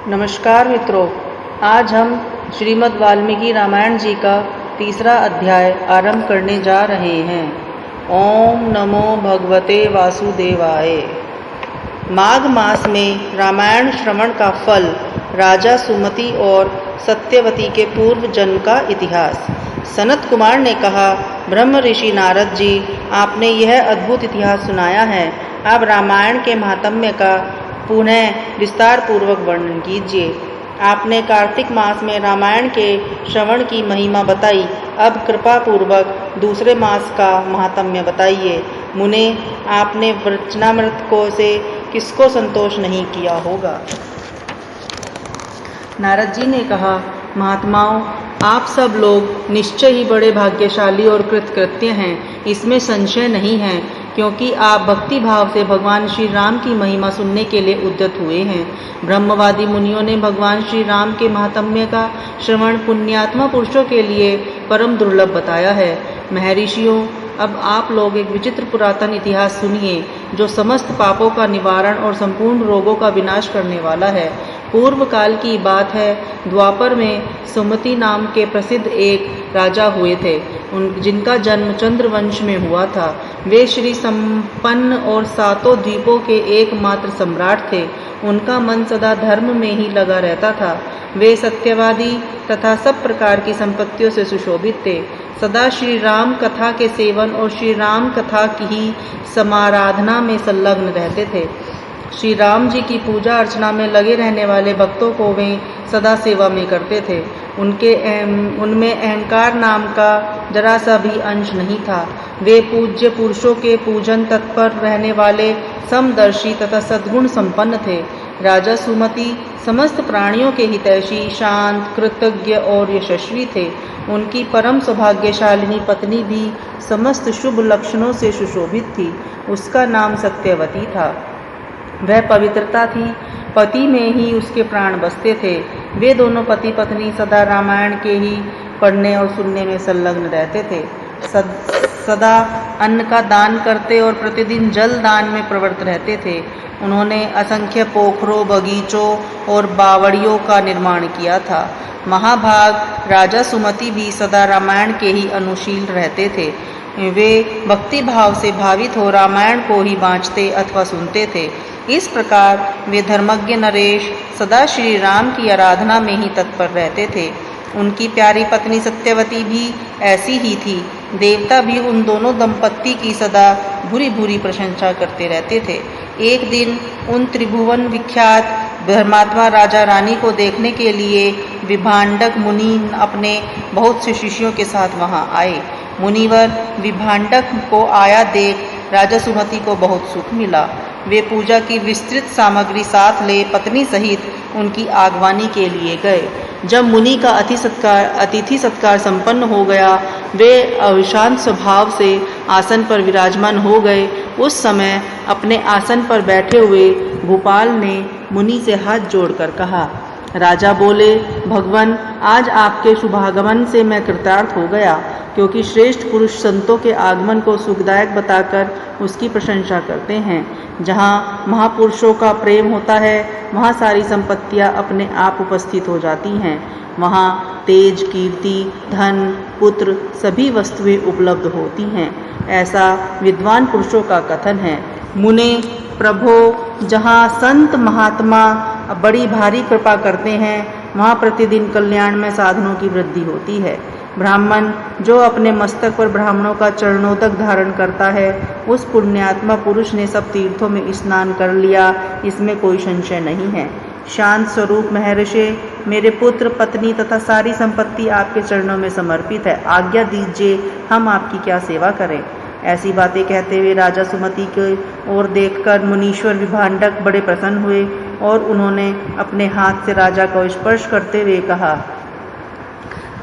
नमस्कार मित्रों, आज हम श्रीमद् वाल्मीकि रामायण जी का तीसरा अध्याय आरंभ करने जा रहे हैं। ओम नमो भगवते वासुदेवाय। माघ मास में रामायण श्रवण का फल, राजा सुमति और सत्यवती के पूर्व जन्म का इतिहास। सनत कुमार ने कहा, ब्रह्म ऋषि नारद जी, आपने यह अद्भुत इतिहास सुनाया है। अब रामायण के महात्म्य का पुनः विस्तार पूर्वक वर्णन कीजिए। आपने कार्तिक मास में रामायण के श्रवण की महिमा बताई, अब कृपा पूर्वक दूसरे मास का महात्म्य बताइए। मुने, आपने वचनामृत को से किसको संतोष नहीं किया होगा। नारद जी ने कहा, महात्माओं, आप सब लोग निश्चय ही बड़े भाग्यशाली और कृतकृत्य हैं, इसमें संशय नहीं है, क्योंकि आप भक्ति भाव से भगवान श्री राम की महिमा सुनने के लिए उद्यत हुए हैं। ब्रह्मवादी मुनियों ने भगवान श्री राम के महात्म्य का श्रवण पुण्यात्मा पुरुषों के लिए परम दुर्लभ बताया है। महर्षियों, अब आप लोग एक विचित्र पुरातन इतिहास सुनिए, जो समस्त पापों का निवारण और संपूर्ण रोगों का विनाश करने वाला है। पूर्व काल की बात है, द्वापर में सुमति नाम के प्रसिद्ध एक राजा हुए थे, जिनका जन्म चंद्रवंश में हुआ था। वे श्री संपन्न और सातों द्वीपों के एकमात्र सम्राट थे। उनका मन सदा धर्म में ही लगा रहता था। वे सत्यवादी तथा सब प्रकार की संपत्तियों से सुशोभित थे। सदा श्री राम कथा के सेवन और श्री राम कथा की ही समाराधना में संलग्न रहते थे। श्री राम जी की पूजा अर्चना में लगे रहने वाले भक्तों को वे सदा सेवा में करते थे। उनमें अहंकार नाम का जरा सा भी अंश नहीं था। वे पूज्य पुरुषों के पूजन तत्पर रहने वाले समदर्शी तथा सद्गुण संपन्न थे। राजा सुमति समस्त प्राणियों के हितैषी, शांत, कृतज्ञ और यशस्वी थे। उनकी परम सौभाग्यशालिनी पत्नी भी समस्त शुभ लक्षणों से सुशोभित थी। उसका नाम सत्यवती था। वह पवित्रता थी, पति में ही उसके प्राण बसते थे। वे दोनों पति पत्नी सदा रामायण के ही पढ़ने और सुनने में संलग्न रहते थे। सदा अन्न का दान करते और प्रतिदिन जल दान में प्रवृत्त रहते थे। उन्होंने असंख्य पोखरों, बगीचों और बावड़ियों का निर्माण किया था। महाभाग राजा सुमति भी सदा रामायण के ही अनुशील रहते थे। वे भक्ति भाव से भावित हो रामायण को ही बाँचते अथवा सुनते थे। इस प्रकार वे धर्मज्ञ नरेश सदा श्री राम की आराधना में ही तत्पर रहते थे। उनकी प्यारी पत्नी सत्यवती भी ऐसी ही थी। देवता भी उन दोनों दंपत्ति की सदा भूरी भूरी प्रशंसा करते रहते थे। एक दिन उन त्रिभुवन विख्यात धर्मात्मा राजा रानी को देखने के लिए विभांडक मुनि अपने बहुत से शिष्यों के साथ वहां आए। मुनिवर विभांडक को आया देख राजा सुमति को बहुत सुख मिला। वे पूजा की विस्तृत सामग्री साथ ले पत्नी सहित उनकी आगवानी के लिए गए। जब मुनि का अतिथि सत्कार संपन्न हो गया, वे अविशांत स्वभाव से आसन पर विराजमान हो गए। उस समय अपने आसन पर बैठे हुए भूपाल ने मुनि से हाथ जोड़कर कहा। राजा बोले, भगवान, आज आपके शुभागमन से मैं कृतार्थ हो गया, क्योंकि श्रेष्ठ पुरुष संतों के आगमन को सुखदायक बताकर उसकी प्रशंसा करते हैं। जहाँ महापुरुषों का प्रेम होता है, वहाँ सारी संपत्तियाँ अपने आप उपस्थित हो जाती हैं। वहाँ तेज, कीर्ति, धन, पुत्र सभी वस्तुएं उपलब्ध होती हैं। ऐसा विद्वान पुरुषों का कथन है। मुने, प्रभो, जहाँ संत महात्मा बड़ी भारी कृपा करते हैं, वहाँ प्रतिदिन कल्याण में साधनों की वृद्धि होती है। ब्राह्मण जो अपने मस्तक पर ब्राह्मणों का चरणोदक धारण करता है, उस पुण्यात्मा पुरुष ने सब तीर्थों में स्नान कर लिया, इसमें कोई संशय नहीं है। शांत स्वरूप महर्षि, मेरे पुत्र, पत्नी तथा सारी संपत्ति आपके चरणों में समर्पित है। आज्ञा दीजिए, हम आपकी क्या सेवा करें। ऐसी बातें कहते हुए राजा सुमति की ओर देखकर मुनीश्वर विभांडक बड़े प्रसन्न हुए और उन्होंने अपने हाथ से राजा को स्पर्श करते हुए कहा।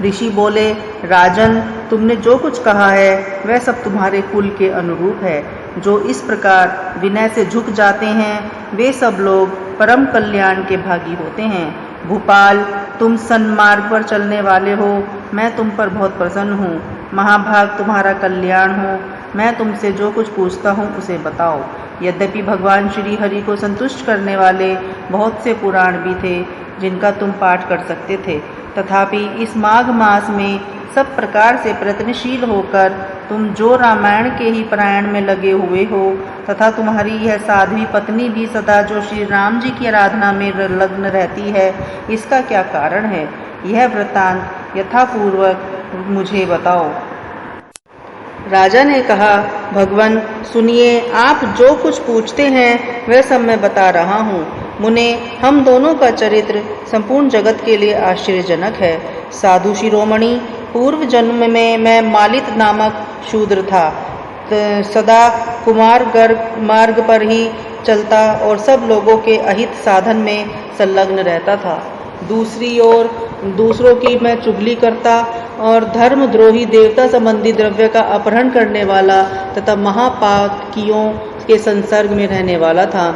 ऋषि बोले, राजन, तुमने जो कुछ कहा है वह सब तुम्हारे कुल के अनुरूप है। जो इस प्रकार विनय से झुक जाते हैं, वे सब लोग परम कल्याण के भागी होते हैं। भूपाल, तुम सन्मार्ग पर चलने वाले हो, मैं तुम पर बहुत प्रसन्न हूँ। महाभाग तुम्हारा कल्याण हो। मैं तुमसे जो कुछ पूछता हूँ उसे बताओ। यद्यपि भगवान श्री हरि को संतुष्ट करने वाले बहुत से पुराण भी थे जिनका तुम पाठ कर सकते थे, तथापि इस माघ मास में सब प्रकार से प्रयत्नशील होकर तुम जो रामायण के ही पारायण में लगे हुए हो, तथा तुम्हारी यह साध्वी पत्नी भी सदा जो श्री राम जी की आराधना में लग्न रहती है, इसका क्या कारण है? यह वृत्तांत यथापूर्वक मुझे बताओ। राजा ने कहा, भगवन सुनिए, आप जो कुछ पूछते हैं वह सब मैं बता रहा हूँ। मुने, हम दोनों का चरित्र संपूर्ण जगत के लिए आश्चर्यजनक है। साधु शिरोमणि, पूर्व जन्म में मैं मालित नामक शूद्र था, सदा कुमार मार्ग पर ही चलता और सब लोगों के अहित साधन में संलग्न रहता था। दूसरी ओर दूसरों की मैं चुगली करता और धर्मद्रोही देवता संबंधी द्रव्य का अपहरण करने वाला तथा महापातकियों के संसर्ग में रहने वाला था।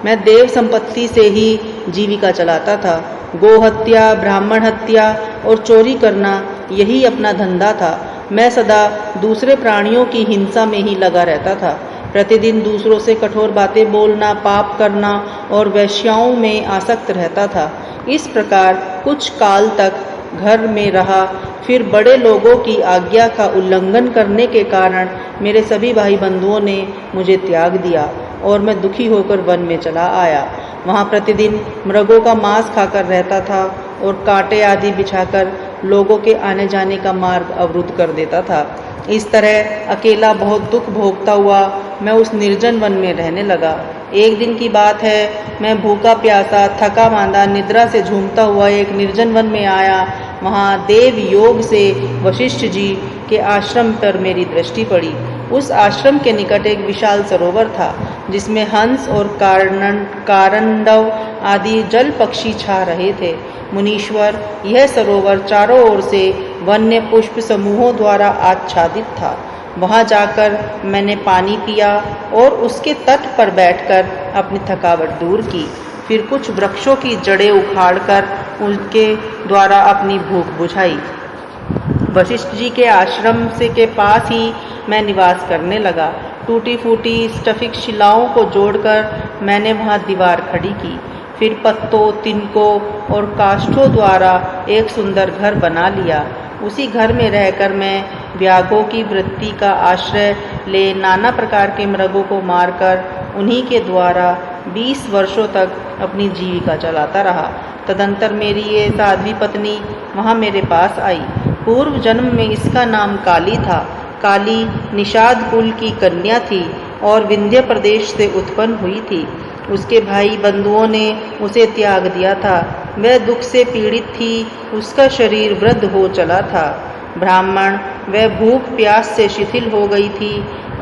मैं देव संपत्ति से ही जीविका चलाता था। गो हत्या, ब्राह्मण हत्या और चोरी करना यही अपना धंधा था। मैं सदा दूसरे प्राणियों की हिंसा में ही लगा रहता था। प्रतिदिन दूसरों से कठोर बातें बोलना, पाप करना और वेश्याओं में आसक्त रहता था। इस प्रकार कुछ काल तक घर में रहा। फिर बड़े लोगों की आज्ञा का उल्लंघन करने के कारण मेरे सभी भाई बंधुओं ने मुझे त्याग दिया और मैं दुखी होकर वन में चला आया। वहाँ प्रतिदिन मृगों का मांस खाकर रहता था और कांटे आदि बिछाकर लोगों के आने जाने का मार्ग अवरुद्ध कर देता था। इस तरह अकेला बहुत दुख भोगता हुआ मैं उस निर्जन वन में रहने लगा। एक दिन की बात है, मैं भूखा प्यासा, थका मांदा, निद्रा से झूमता हुआ एक निर्जन वन में आया। वहाँ देव योग से वशिष्ठ जी के आश्रम पर मेरी दृष्टि पड़ी। उस आश्रम के निकट एक विशाल सरोवर था जिसमें हंस और कारंडव आदि जल पक्षी छा रहे थे। मुनीश्वर, यह सरोवर चारों ओर से वन्य पुष्प समूहों द्वारा आच्छादित था। वहाँ जाकर मैंने पानी पिया और उसके तट पर बैठकर अपनी थकावट दूर की। फिर कुछ वृक्षों की जड़ें उखाड़कर उनके द्वारा अपनी भूख बुझाई। वशिष्ठ जी के आश्रम से के पास ही मैं निवास करने लगा। टूटी फूटी स्टफिक शिलाओं को जोड़कर मैंने वहाँ दीवार खड़ी की। फिर पत्तों, तिनकों और काष्ठों द्वारा एक सुंदर घर बना लिया। उसी घर में रहकर मैं व्याघ्रों की वृत्ति का आश्रय ले नाना प्रकार के मृगों को मारकर उन्हीं के द्वारा 20 वर्षों तक अपनी जीविका चलाता रहा। तदंतर मेरी ये साध्वी पत्नी वहाँ मेरे पास आई। पूर्व जन्म में इसका नाम काली था। काली निषाद कुल की कन्या थी और विंध्य प्रदेश से उत्पन्न हुई थी। उसके भाई बंधुओं ने उसे त्याग दिया था। वह दुख से पीड़ित थी। उसका शरीर वृद्ध हो चला था। ब्राह्मण, वह भूख प्यास से शिथिल हो गई थी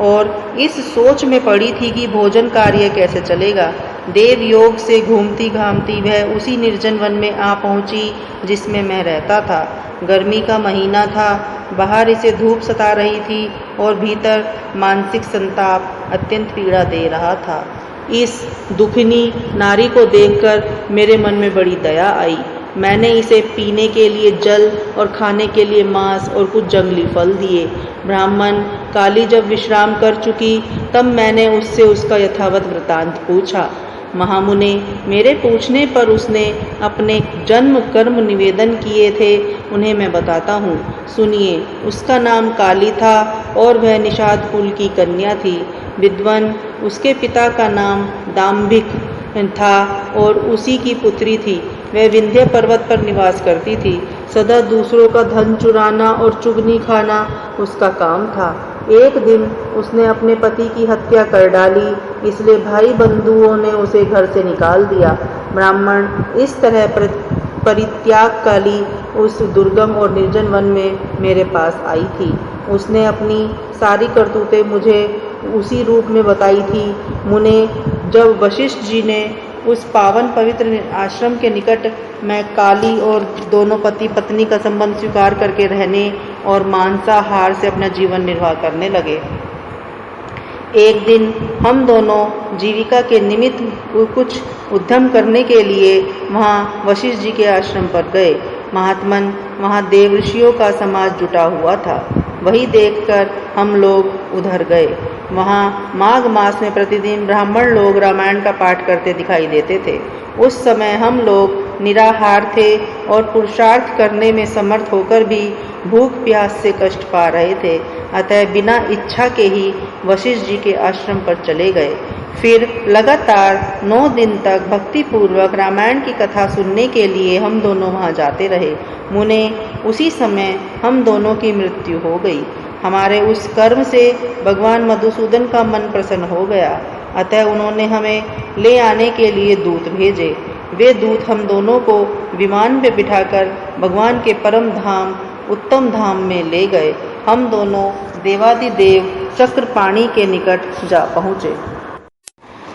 और इस सोच में पड़ी थी कि भोजन कार्य कैसे चलेगा। देव योग से घूमती घामती वह उसी निर्जन वन में आ पहुंची जिसमें मैं रहता था। गर्मी का महीना था। बाहर इसे धूप सता रही थी और भीतर मानसिक संताप अत्यंत पीड़ा दे रहा था। इस दुखनी नारी को देखकर मेरे मन में बड़ी दया आई। मैंने इसे पीने के लिए जल और खाने के लिए मांस और कुछ जंगली फल दिए। ब्राह्मण, काली जब विश्राम कर चुकी तब मैंने उससे उसका यथावत वृतांत पूछा। महामुने, मेरे पूछने पर उसने अपने जन्म कर्म निवेदन किए थे, उन्हें मैं बताता हूँ। सुनिए। उसका नाम काली था और वह निषाद कुल की कन्या थी। विद्वान, उसके पिता का नाम दाम्भिक था और उसी की पुत्री थी। वह विंध्य पर्वत पर निवास करती थी। सदा दूसरों का धन चुराना और चुगनी खाना उसका काम था। एक दिन उसने अपने पति की हत्या कर डाली, इसलिए भाई बंधुओं ने उसे घर से निकाल दिया। ब्राह्मण, इस तरह परित्याग काली उस दुर्गम और निर्जन वन में मेरे पास आई थी। उसने अपनी सारी करतूतें मुझे उसी रूप में बताई थी। मुने, जब वशिष्ठ जी ने उस पावन पवित्र आश्रम के निकट मैं काली और दोनों पति पत्नी का संबंध स्वीकार करके रहने और मांसाहार से अपना जीवन निर्वाह करने लगे। एक दिन हम दोनों जीविका के निमित्त कुछ उद्यम करने के लिए वहाँ वशिष्ठ जी के आश्रम पर गए। महात्मन, वहाँ देव ऋषियों का समाज जुटा हुआ था। वही देखकर हम लोग उधर गए। वहाँ माघ मास में प्रतिदिन ब्राह्मण लोग रामायण का पाठ करते दिखाई देते थे। उस समय हम लोग निराहार थे और पुरुषार्थ करने में समर्थ होकर भी भूख प्यास से कष्ट पा रहे थे। अतः बिना इच्छा के ही वशिष्ठ जी के आश्रम पर चले गए। फिर लगातार 9 दिन तक भक्तिपूर्वक रामायण की कथा सुनने के लिए हम दोनों वहाँ जाते रहे। मुने, उसी समय हम दोनों की मृत्यु हो गई। हमारे उस कर्म से भगवान मधुसूदन का मन प्रसन्न हो गया। अतः उन्होंने हमें ले आने के लिए दूत भेजे। वे दूत हम दोनों को विमान में बिठाकर भगवान के परम धाम उत्तम धाम में ले गए। हम दोनों देवादिदेव चक्रपाणी के निकट जा पहुँचे।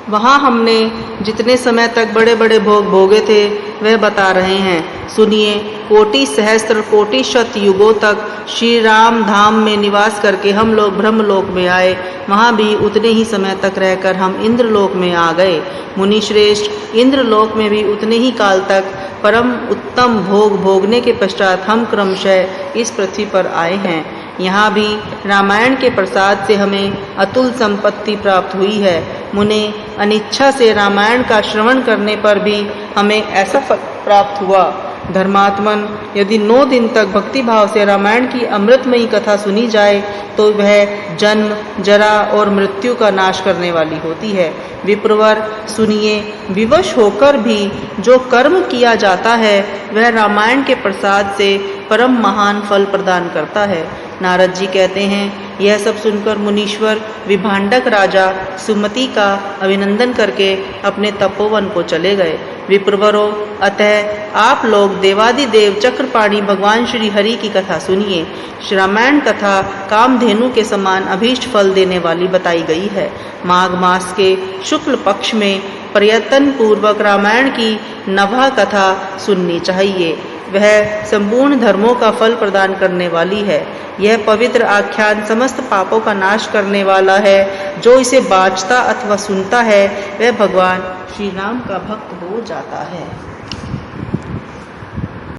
वहाँ हमने जितने समय तक बड़े बड़े भोग भोगे थे वह बता रहे हैं, सुनिए। कोटि सहस्त्र कोटि शत युगों तक श्री राम धाम में निवास करके हम लोग ब्रह्मलोक में आए। वहाँ भी उतने ही समय तक रहकर हम इंद्रलोक में आ गए। मुनि श्रेष्ठ, इंद्रलोक में भी उतने ही काल तक परम उत्तम भोग भोगने के पश्चात हम क्रमशः इस पृथ्वी पर आए हैं। यहाँ भी रामायण के प्रसाद से हमें अतुल संपत्ति प्राप्त हुई है। मुने, अनिच्छा से रामायण का श्रवण करने पर भी हमें ऐसा फल प्राप्त हुआ। धर्मात्मन, यदि 9 दिन तक भक्ति भाव से रामायण की अमृतमयी कथा सुनी जाए तो वह जन्म, जरा और मृत्यु का नाश करने वाली होती है। विप्रवर, सुनिए। विवश होकर भी जो कर्म किया जाता है वह रामायण के प्रसाद से परम महान फल प्रदान करता है। नारद जी कहते हैं, यह सब सुनकर मुनीश्वर विभांडक राजा सुमति का अभिनंदन करके अपने तपोवन को चले गए। विप्रवरों, अतः आप लोग देवादिदेव चक्रपाणी भगवान श्री हरि की कथा सुनिए। रामायण कथा कामधेनु के समान अभीष्ट फल देने वाली बताई गई है। माघ मास के शुक्ल पक्ष में प्रयत्न पूर्वक रामायण की नभा कथा सुननी चाहिए। वह संपूर्ण धर्मों का फल प्रदान करने वाली है। यह पवित्र आख्यान समस्त पापों का नाश करने वाला है। जो इसे बाँचता अथवा सुनता है वह भगवान श्री राम का भक्त हो जाता है।